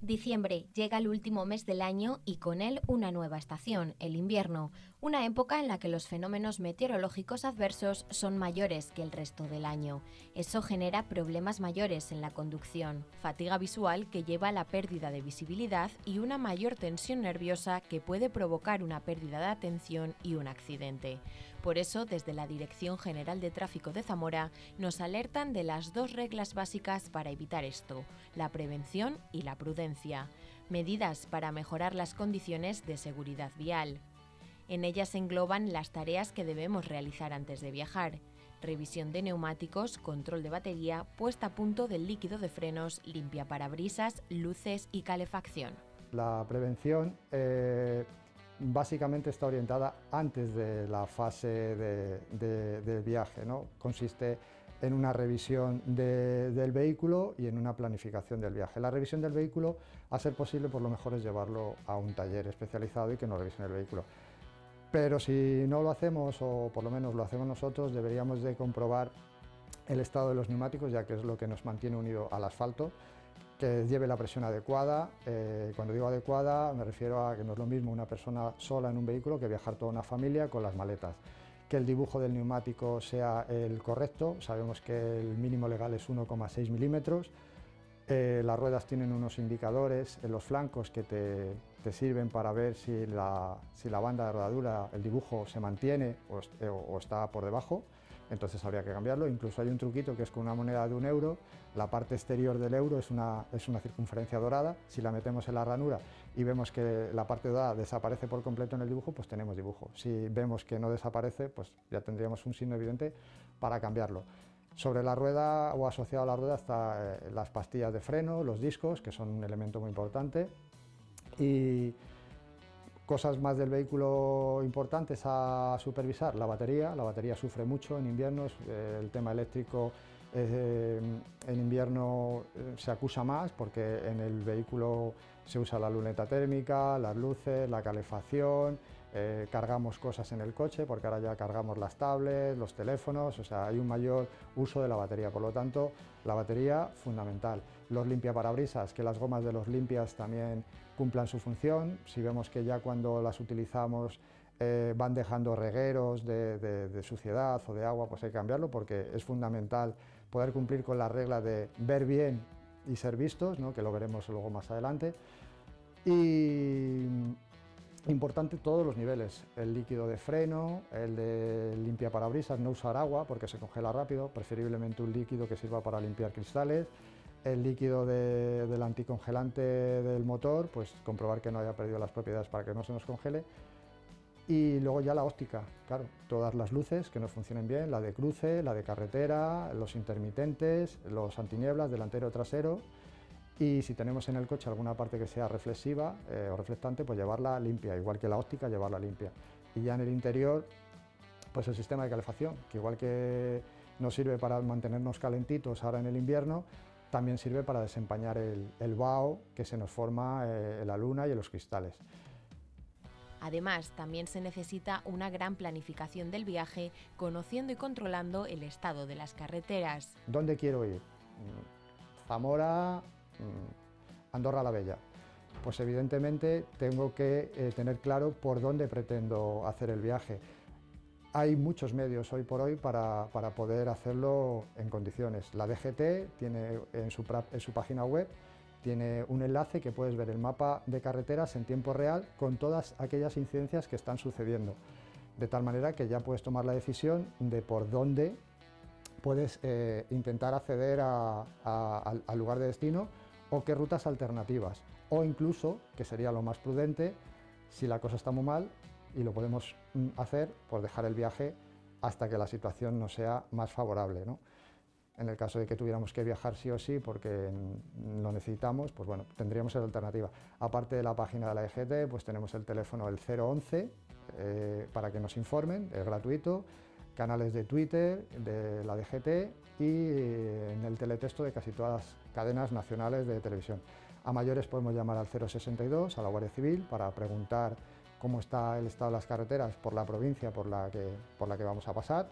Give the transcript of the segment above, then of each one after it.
Diciembre llega el último mes del año y con él una nueva estación, el invierno, una época en la que los fenómenos meteorológicos adversos son mayores que el resto del año. Eso genera problemas mayores en la conducción, fatiga visual que lleva a la pérdida de visibilidad y una mayor tensión nerviosa que puede provocar una pérdida de atención y un accidente. Por eso, desde la Dirección General de Tráfico de Zamora, nos alertan de las dos reglas básicas para evitar esto: la prevención y la prudencia. Medidas para mejorar las condiciones de seguridad vial. En ellas se engloban las tareas que debemos realizar antes de viajar: revisión de neumáticos, control de batería, puesta a punto del líquido de frenos, limpiaparabrisas, luces y calefacción. La prevención básicamente está orientada antes de la fase del viaje, ¿no? Consiste en una revisión del vehículo y en una planificación del viaje. La revisión del vehículo, a ser posible, por lo mejor es llevarlo a un taller especializado y que nos revisen el vehículo. Pero si no lo hacemos, o por lo menos lo hacemos nosotros, deberíamos de comprobar el estado de los neumáticos, ya que es lo que nos mantiene unido al asfalto, que lleve la presión adecuada. Cuando digo adecuada me refiero a que no es lo mismo una persona sola en un vehículo que viajar toda una familia con las maletas. Que el dibujo del neumático sea el correcto, sabemos que el mínimo legal es 1,6 milímetros. Las ruedas tienen unos indicadores en los flancos que te sirven para ver si la banda de rodadura, el dibujo se mantiene o está por debajo, entonces habría que cambiarlo. Incluso hay un truquito que es con una moneda de 1 euro, la parte exterior del euro es una circunferencia dorada. Si la metemos en la ranura y vemos que la parte dorada desaparece por completo en el dibujo, pues tenemos dibujo. Si vemos que no desaparece, pues ya tendríamos un signo evidente para cambiarlo. Sobre la rueda o asociado a la rueda están las pastillas de freno, los discos, que son un elemento muy importante, y cosas más del vehículo importantes a supervisar: la batería sufre mucho en invierno, el tema eléctrico en invierno se acusa más porque en el vehículo se usa la luneta térmica, las luces, la calefacción, cargamos cosas en el coche porque ahora ya cargamos las tablets, los teléfonos, o sea, hay un mayor uso de la batería, por lo tanto la batería fundamental. Los limpiaparabrisas, que las gomas de los limpias también cumplan su función. Si vemos que ya cuando las utilizamos van dejando regueros de suciedad o de agua, pues hay que cambiarlo, porque es fundamental poder cumplir con la regla de ver bien y ser vistos, ¿no? Que lo veremos luego más adelante. Y importante todos los niveles: el líquido de freno, el de limpiaparabrisas, no usar agua porque se congela rápido, preferiblemente un líquido que sirva para limpiar cristales. El líquido del anticongelante del motor, pues comprobar que no haya perdido las propiedades para que no se nos congele. Y luego ya la óptica, claro, todas las luces que nos funcionen bien, la de cruce, la de carretera, los intermitentes, los antinieblas delantero o trasero. Y si tenemos en el coche alguna parte que sea reflexiva o reflectante, pues llevarla limpia, igual que la óptica, llevarla limpia. Y ya en el interior, pues el sistema de calefacción, que igual que nos sirve para mantenernos calentitos ahora en el invierno, también sirve para desempañar el vaho que se nos forma en la luna y en los cristales. Además, también se necesita una gran planificación del viaje, conociendo y controlando el estado de las carreteras. ¿Dónde quiero ir? Zamora, Andorra la Vella. Pues evidentemente tengo que tener claro por dónde pretendo hacer el viaje. Hay muchos medios hoy por hoy para poder hacerlo en condiciones. La DGT tiene en su página web tiene un enlace que puedes ver el mapa de carreteras en tiempo real con todas aquellas incidencias que están sucediendo, de tal manera que ya puedes tomar la decisión de por dónde puedes intentar acceder al lugar de destino, o qué rutas alternativas, o incluso, que sería lo más prudente, si la cosa está muy mal y lo podemos hacer, pues dejar el viaje hasta que la situación nos sea más favorable, ¿no? En el caso de que tuviéramos que viajar sí o sí porque lo necesitamos, pues bueno, tendríamos esa alternativa. Aparte de la página de la DGT, pues tenemos el teléfono, el 011, para que nos informen, es gratuito, canales de Twitter de la DGT y en el teletexto de casi todas las cadenas nacionales de televisión. A mayores podemos llamar al 062, a la Guardia Civil, para preguntar cómo está el estado de las carreteras por la provincia por la que vamos a pasar,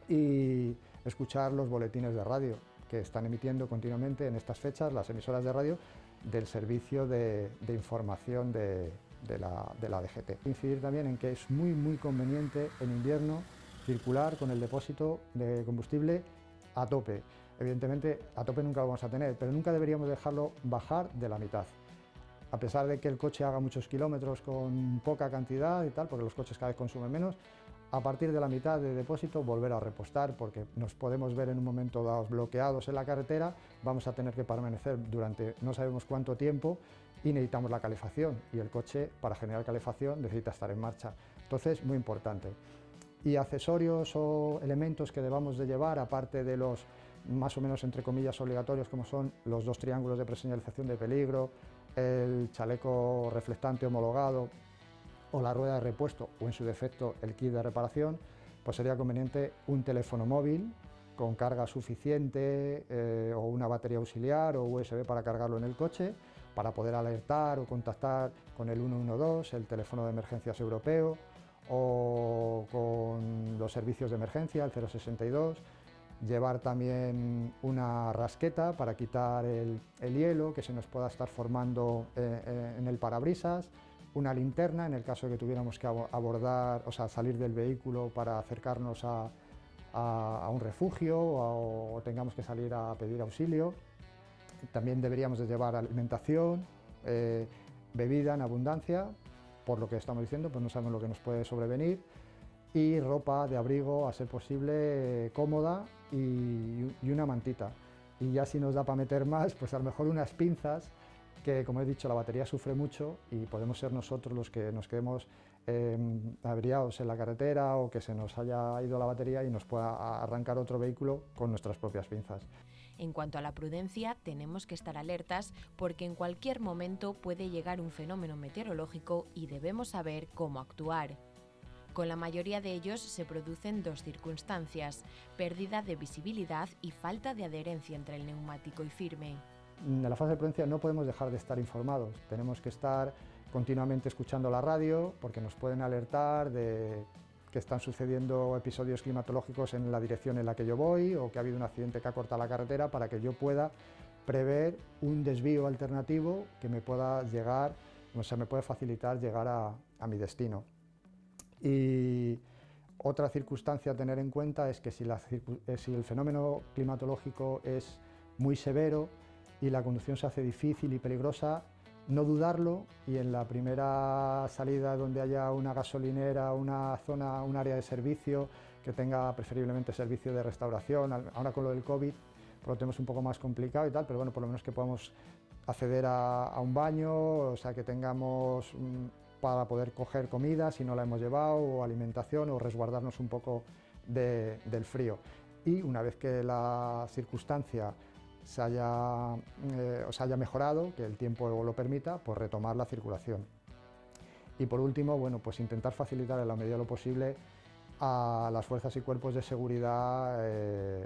y escuchar los boletines de radio, que están emitiendo continuamente en estas fechas las emisoras de radio del servicio de información de la DGT. Incidir también en que es muy conveniente en invierno circular con el depósito de combustible a tope. Evidentemente a tope nunca lo vamos a tener, pero nunca deberíamos dejarlo bajar de la mitad. A pesar de que el coche haga muchos kilómetros con poca cantidad y tal, porque los coches cada vez consumen menos, a partir de la mitad de depósito volver a repostar, porque nos podemos ver en un momento dado bloqueados en la carretera, vamos a tener que permanecer durante no sabemos cuánto tiempo y necesitamos la calefacción, y el coche para generar calefacción necesita estar en marcha. Entonces, muy importante. Y accesorios o elementos que debamos de llevar, aparte de los más o menos entre comillas obligatorios, como son los 2 triángulos de preseñalización de peligro, el chaleco reflectante homologado o la rueda de repuesto, o en su defecto el kit de reparación, pues sería conveniente un teléfono móvil con carga suficiente o una batería auxiliar o USB para cargarlo en el coche, para poder alertar o contactar con el 112, el teléfono de emergencias europeo, o con los servicios de emergencia, el 062, llevar también una rasqueta para quitar el hielo que se nos pueda estar formando en el parabrisas, una linterna en el caso de que tuviéramos que abordar, o sea, salir del vehículo para acercarnos a un refugio o tengamos que salir a pedir auxilio. También deberíamos de llevar alimentación, bebida en abundancia, por lo que estamos diciendo, pues no sabemos lo que nos puede sobrevenir, y ropa de abrigo, a ser posible, cómoda y una mantita. Y ya si nos da para meter más, pues a lo mejor unas pinzas, que como he dicho la batería sufre mucho y podemos ser nosotros los que nos quedemos averiados en la carretera o que se nos haya ido la batería y nos pueda arrancar otro vehículo con nuestras propias pinzas. En cuanto a la prudencia, tenemos que estar alertas porque en cualquier momento puede llegar un fenómeno meteorológico y debemos saber cómo actuar. Con la mayoría de ellos se producen 2 circunstancias: pérdida de visibilidad y falta de adherencia entre el neumático y firme. En la fase de prudencia no podemos dejar de estar informados, tenemos que estar continuamente escuchando la radio porque nos pueden alertar de que están sucediendo episodios climatológicos en la dirección en la que yo voy o que ha habido un accidente que ha cortado la carretera, para que yo pueda prever un desvío alternativo que me pueda llegar, o sea, me puede facilitar llegar a mi destino. Y otra circunstancia a tener en cuenta es que si el fenómeno climatológico es muy severo y la conducción se hace difícil y peligrosa, no dudarlo, y en la primera salida donde haya una gasolinera, una zona, un área de servicio que tenga preferiblemente servicio de restauración. Ahora con lo del COVID pues lo tenemos un poco más complicado y tal, pero bueno, por lo menos que podamos acceder a un baño, o sea, que tengamos para poder coger comida si no la hemos llevado, o alimentación, o resguardarnos un poco del frío. Y una vez que la circunstancia se haya mejorado, que el tiempo lo permita, pues retomar la circulación. Y por último, bueno, pues intentar facilitar en la medida de lo posible a las fuerzas y cuerpos de seguridad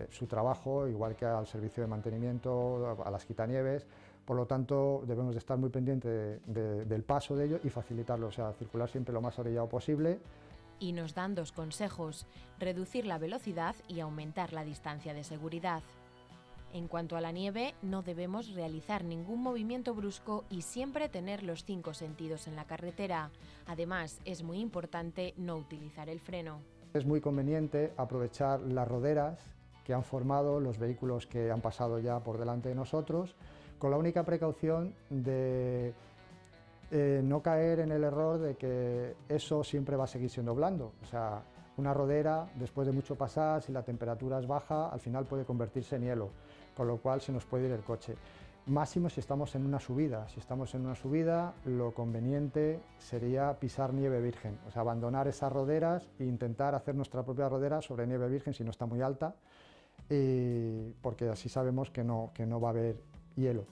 su trabajo, igual que al servicio de mantenimiento, a las quitanieves. Por lo tanto, debemos de estar muy pendientes del paso de ellos y facilitarlo, o sea, circular siempre lo más orillado posible. Y nos dan 2 consejos: reducir la velocidad y aumentar la distancia de seguridad. En cuanto a la nieve, no debemos realizar ningún movimiento brusco y siempre tener los 5 sentidos en la carretera. Además, es muy importante no utilizar el freno. Es muy conveniente aprovechar las roderas que han formado los vehículos que han pasado ya por delante de nosotros, con la única precaución de no caer en el error de que eso siempre va a seguir siendo blando. O sea, una rodera, después de mucho pasar, si la temperatura es baja, al final puede convertirse en hielo, con lo cual se nos puede ir el coche. Máximo si estamos en una subida. Si estamos en una subida, lo conveniente sería pisar nieve virgen, o sea, abandonar esas roderas e intentar hacer nuestra propia rodera sobre nieve virgen si no está muy alta, porque así sabemos que no va a haber hielo.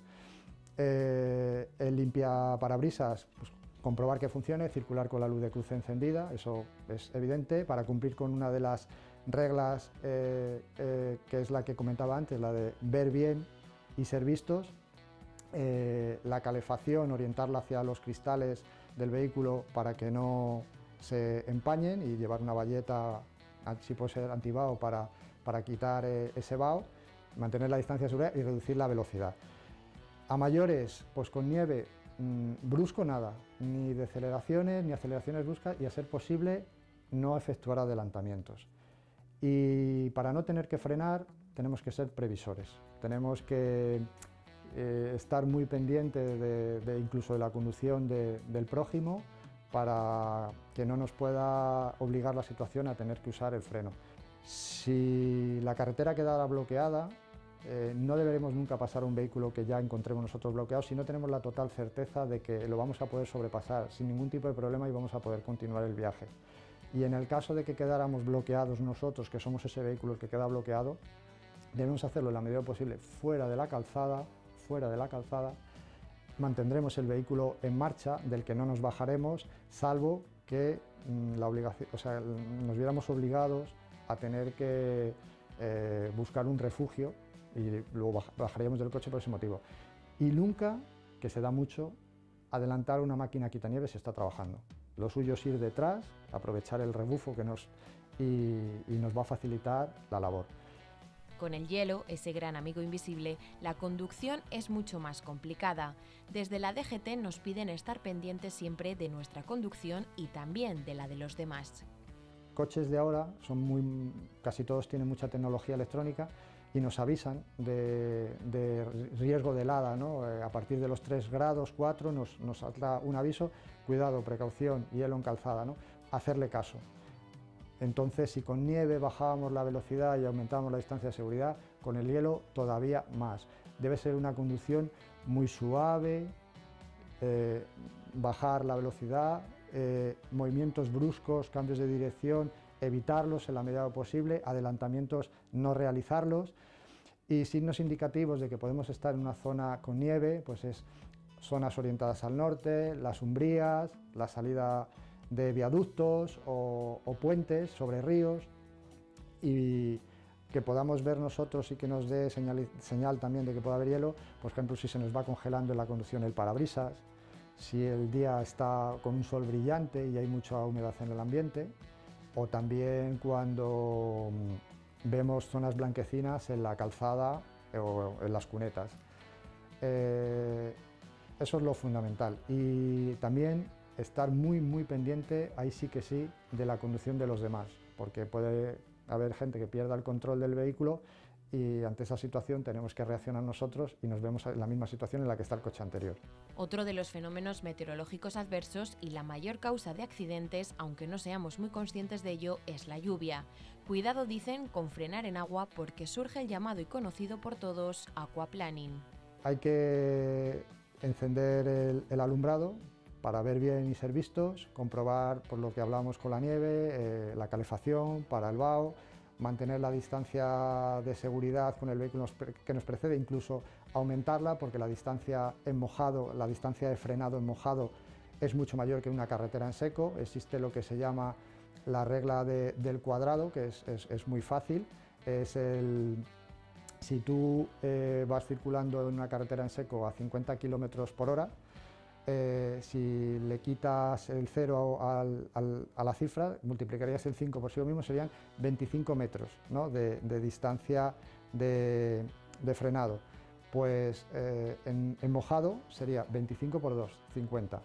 El limpiaparabrisas, pues, comprobar que funcione, circular con la luz de cruce encendida, eso es evidente, para cumplir con una de las reglas que es la que comentaba antes, la de ver bien y ser vistos. La calefacción, orientarla hacia los cristales del vehículo para que no se empañen, y llevar una bayeta, si puede ser antivaho, para quitar ese vaho. mantener la distancia de seguridad y reducir la velocidad. A mayores, pues con nieve, brusco nada, ni deceleraciones ni aceleraciones bruscas, y a ser posible no efectuar adelantamientos. Y para no tener que frenar tenemos que ser previsores, tenemos que estar muy pendientes incluso de la conducción del prójimo, para que no nos pueda obligar la situación a tener que usar el freno. Si la carretera quedara bloqueada, no deberemos nunca pasar a un vehículo que ya encontremos nosotros bloqueado si no tenemos la total certeza de que lo vamos a poder sobrepasar sin ningún tipo de problema y vamos a poder continuar el viaje. Y en el caso de que quedáramos bloqueados nosotros, que somos ese vehículo el que queda bloqueado, debemos hacerlo en la medida posible fuera de la calzada, mantendremos el vehículo en marcha, del que no nos bajaremos, salvo que nos viéramos obligados a tener que buscar un refugio, y luego bajaríamos del coche por ese motivo. Y nunca, que se da mucho, adelantar una máquina quitanieves si está trabajando. Lo suyo es ir detrás, aprovechar el rebufo y nos va a facilitar la labor. Con el hielo, ese gran amigo invisible, la conducción es mucho más complicada. Desde la DGT nos piden estar pendientes siempre de nuestra conducción y también de la de los demás. Coches de ahora casi todos tienen mucha tecnología electrónica y nos avisan de riesgo de helada, ¿no? A partir de los 3 grados, 4 nos da un aviso: cuidado, precaución, hielo en calzada, ¿no? Hacerle caso. Entonces, si con nieve bajábamos la velocidad y aumentábamos la distancia de seguridad, con el hielo todavía más. Debe ser una conducción muy suave, bajar la velocidad, movimientos bruscos, cambios de dirección, evitarlos en la medida posible, adelantamientos no realizarlos, y signos indicativos de que podemos estar en una zona con nieve, pues es zonas orientadas al norte, las umbrías, la salida de viaductos o puentes sobre ríos, y que podamos ver nosotros y que nos dé señal también de que puede haber hielo, por ejemplo, si se nos va congelando en la conducción el parabrisas, si el día está con un sol brillante y hay mucha humedad en el ambiente, o también cuando vemos zonas blanquecinas en la calzada o en las cunetas. Eso es lo fundamental. Y también estar muy pendiente, ahí sí que sí, de la conducción de los demás, porque puede haber gente que pierda el control del vehículo y ante esa situación tenemos que reaccionar nosotros y nos vemos en la misma situación en la que está el coche anterior. Otro de los fenómenos meteorológicos adversos y la mayor causa de accidentes, aunque no seamos muy conscientes de ello, es la lluvia. Cuidado, dicen, con frenar en agua, porque surge el llamado y conocido por todos aquaplaning. Hay que encender el alumbrado para ver bien y ser vistos, comprobar, por lo que hablábamos con la nieve, la calefacción para el vaho, mantener la distancia de seguridad con el vehículo que nos precede, incluso aumentarla, porque la distancia en mojado, la distancia de frenado en mojado es mucho mayor que una carretera en seco. Existe lo que se llama la regla del cuadrado, que es muy fácil. Si tú vas circulando en una carretera en seco a 50 km por hora, si le quitas el 0 a la cifra, multiplicarías el 5 por sí mismo, serían 25 metros, ¿no?, de distancia de frenado. Pues en mojado sería 25 por 2, 50.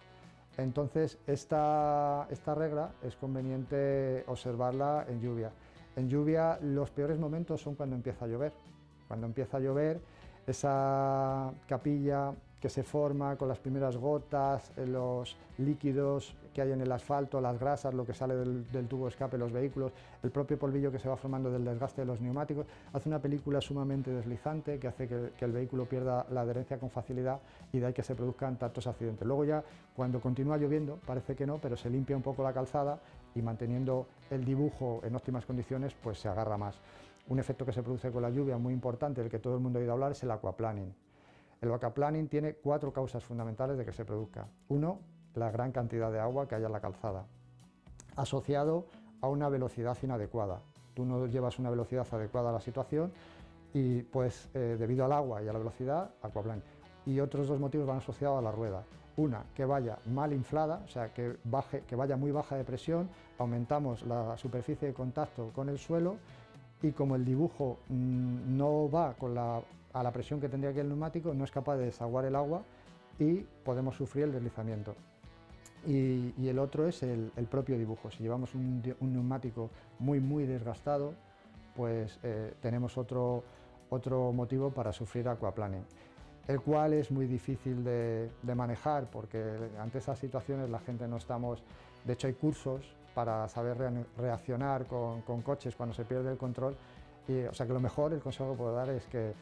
Entonces esta regla es conveniente observarla en lluvia. En lluvia los peores momentos son cuando empieza a llover. Cuando empieza a llover, esa capilla que se forma con las primeras gotas, los líquidos que hay en el asfalto, las grasas, lo que sale del tubo de escape de los vehículos, el propio polvillo que se va formando del desgaste de los neumáticos, hace una película sumamente deslizante que hace que el vehículo pierda la adherencia con facilidad, y de ahí que se produzcan tantos accidentes. Luego ya, cuando continúa lloviendo, parece que no, pero se limpia un poco la calzada y manteniendo el dibujo en óptimas condiciones, pues se agarra más. Un efecto que se produce con la lluvia muy importante, del que todo el mundo ha oído hablar, es el aquaplaning. El aquaplaning tiene 4 causas fundamentales de que se produzca. 1, la gran cantidad de agua que hay en la calzada, asociado a una velocidad inadecuada. Tú no llevas una velocidad adecuada a la situación y pues debido al agua y a la velocidad, aquaplaning. Y otros 2 motivos van asociados a la rueda. Una, que vaya mal inflada, o sea, que vaya muy baja de presión, aumentamos la superficie de contacto con el suelo y como el dibujo no va a la presión que tendría que el neumático, no es capaz de desaguar el agua y podemos sufrir el deslizamiento. Y el otro es el propio dibujo. Si llevamos un neumático muy desgastado, pues tenemos otro motivo para sufrir aquaplaning, el cual es muy difícil de manejar, porque ante esas situaciones la gente no estamos... De hecho, hay cursos para saber reaccionar con coches cuando se pierde el control. O sea que lo mejor, el consejo que puedo dar es que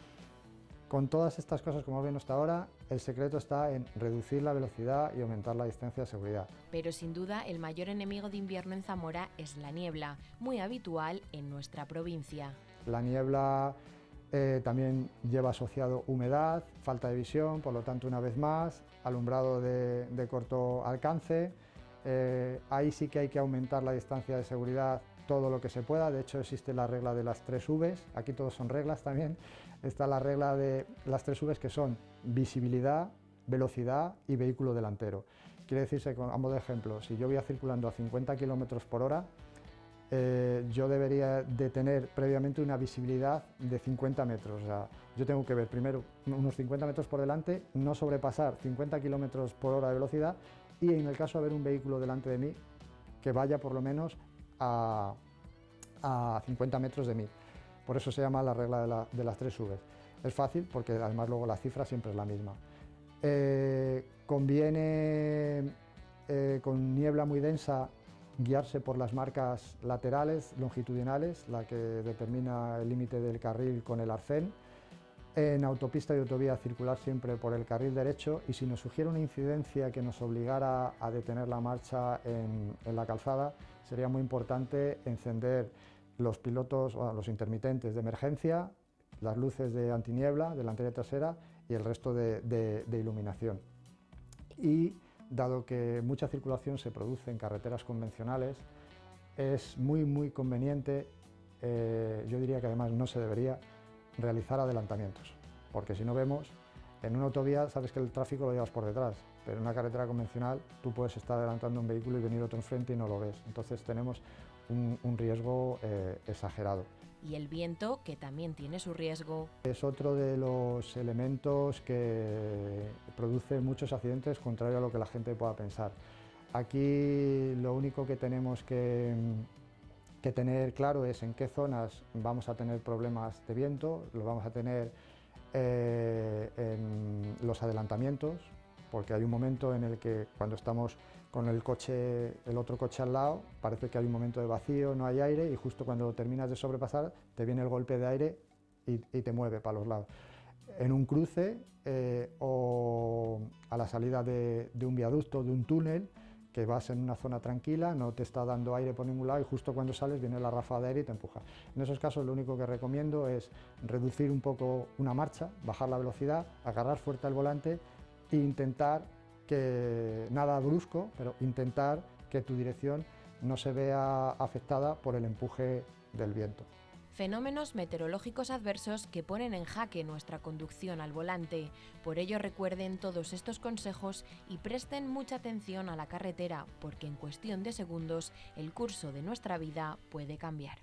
con todas estas cosas, como ven hasta ahora, el secreto está en reducir la velocidad y aumentar la distancia de seguridad. Pero sin duda el mayor enemigo de invierno en Zamora es la niebla, muy habitual en nuestra provincia. La niebla también lleva asociado humedad, falta de visión, por lo tanto, una vez más, alumbrado de corto alcance. Ahí sí que hay que aumentar la distancia de seguridad todo lo que se pueda. De hecho, existe la regla de las 3 Vs, aquí todos son reglas también. Está la regla de las 3 Vs, que son visibilidad, velocidad y vehículo delantero. Quiere decirse, a modo de ejemplo, si yo voy circulando a 50 km por hora, yo debería de tener previamente una visibilidad de 50 metros. O sea, yo tengo que ver primero unos 50 metros por delante, no sobrepasar 50 km por hora de velocidad, y en el caso de haber un vehículo delante de mí, que vaya por lo menos a 50 metros de mí. Por eso se llama la regla de las 3 Vs. Es fácil porque además luego la cifra siempre es la misma. Conviene con niebla muy densa guiarse por las marcas laterales, longitudinales, la que determina el límite del carril con el arcén. En autopista y autovía circular siempre por el carril derecho, y si nos surgiera una incidencia que nos obligara a detener la marcha en la calzada, sería muy importante encender los pilotos o los intermitentes de emergencia, las luces de antiniebla delantera y trasera y el resto de iluminación. Y dado que mucha circulación se produce en carreteras convencionales, es muy conveniente, yo diría que además no se debería, realizar adelantamientos, porque si no vemos, en una autovía sabes que el tráfico lo llevas por detrás, pero en una carretera convencional tú puedes estar adelantando un vehículo y venir otro enfrente y no lo ves, entonces tenemos un riesgo exagerado. Y el viento, que también tiene su riesgo. Es otro de los elementos que produce muchos accidentes, contrario a lo que la gente pueda pensar. Aquí lo único que tenemos que tener claro es en qué zonas vamos a tener problemas de viento, lo vamos a tener en los adelantamientos, porque hay un momento en el que cuando estamos con el otro coche al lado, parece que hay un momento de vacío, no hay aire, y justo cuando terminas de sobrepasar te viene el golpe de aire y te mueve para los lados. En un cruce o a la salida de un viaducto, de un túnel, que vas en una zona tranquila, no te está dando aire por ningún lado y justo cuando sales viene la ráfaga de aire y te empuja. En esos casos lo único que recomiendo es reducir un poco una marcha, bajar la velocidad, agarrar fuerte el volante e intentar que, nada brusco, pero intentar que tu dirección no se vea afectada por el empuje del viento. Fenómenos meteorológicos adversos que ponen en jaque nuestra conducción al volante. Por ello recuerden todos estos consejos y presten mucha atención a la carretera, porque en cuestión de segundos el curso de nuestra vida puede cambiar.